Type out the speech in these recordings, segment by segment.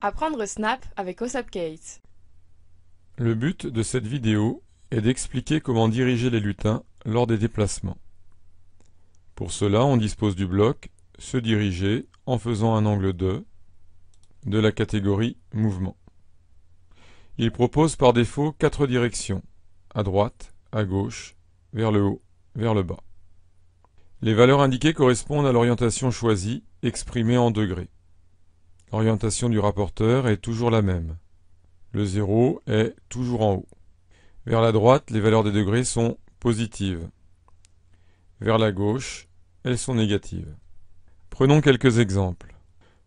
Apprendre Snap avec OSAPCase. Le but de cette vidéo est d'expliquer comment diriger les lutins lors des déplacements. Pour cela, on dispose du bloc Se diriger en faisant un angle de la catégorie Mouvement. Il propose par défaut 4 directions, à droite, à gauche, vers le haut, vers le bas. Les valeurs indiquées correspondent à l'orientation choisie, exprimée en degrés. L'orientation du rapporteur est toujours la même. Le 0 est toujours en haut. Vers la droite, les valeurs des degrés sont positives. Vers la gauche, elles sont négatives. Prenons quelques exemples.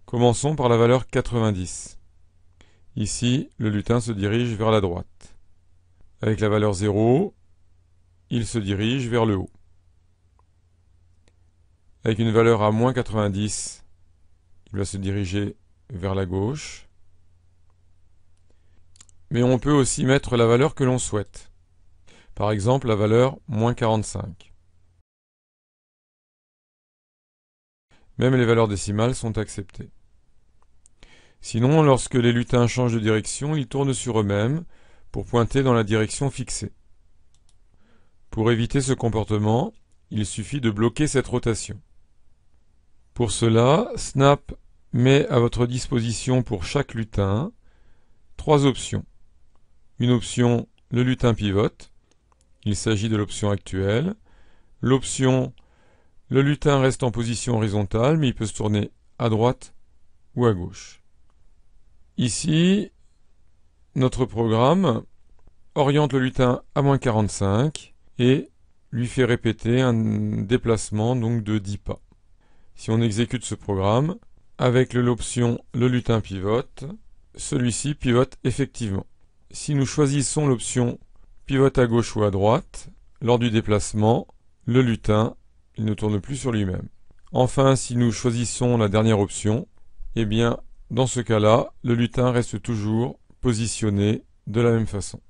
Commençons par la valeur 90. Ici, le lutin se dirige vers la droite. Avec la valeur 0, il se dirige vers le haut. Avec une valeur à moins 90, il va se diriger vers la gauche. Mais on peut aussi mettre la valeur que l'on souhaite. Par exemple, la valeur moins 45. Même les valeurs décimales sont acceptées. Sinon, lorsque les lutins changent de direction, ils tournent sur eux-mêmes pour pointer dans la direction fixée. Pour éviter ce comportement, il suffit de bloquer cette rotation. Pour cela, Snap met à votre disposition pour chaque lutin 3 options. Une option, le lutin pivote. Il s'agit de l'option actuelle. L'option, le lutin reste en position horizontale, mais il peut se tourner à droite ou à gauche. Ici, notre programme oriente le lutin à moins 45 et lui fait répéter un déplacement donc de 10 pas. Si on exécute ce programme, avec l'option le lutin pivote, celui-ci pivote effectivement. Si nous choisissons l'option pivote à gauche ou à droite, lors du déplacement, le lutin il ne tourne plus sur lui-même. Enfin, si nous choisissons la dernière option, eh bien, dans ce cas-là, le lutin reste toujours positionné de la même façon.